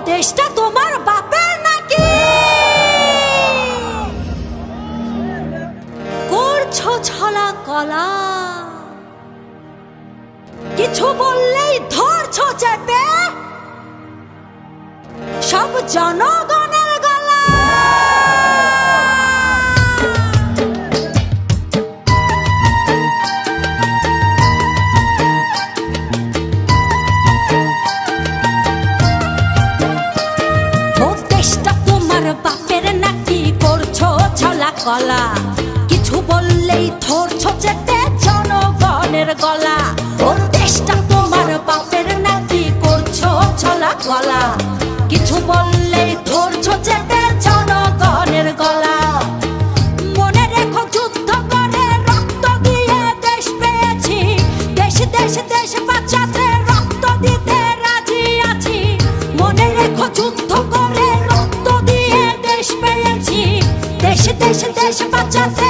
দেশটা তোমার বাপের নাকি? করছো ছলা কলা, কিছু বললেই ধরছো চেপে সব জনগণের গলা। দেশটা তোমার বাপের নাকি? করছো ছলা কলা, কিছু বললেই ধরছো চেপে জনগণের গলা। ও দেশটা তোমার বাপের নাকি? করছো ছলা কলা, কিছু বললেই ধরছো চেপে জনগণের গলা। মনে রেখো যুদ্ধ করে রক্ত দিয়ে দেশ পেয়েছি, দেশ দেশ দেশ বাঁচাতে রক্ত দিতে রাজি আছি। মনে রেখো যুদ্ধ করে রক্ত দিয়ে দেশ পেয়েছি, দেশ দেশ দেশ বাঁচাতে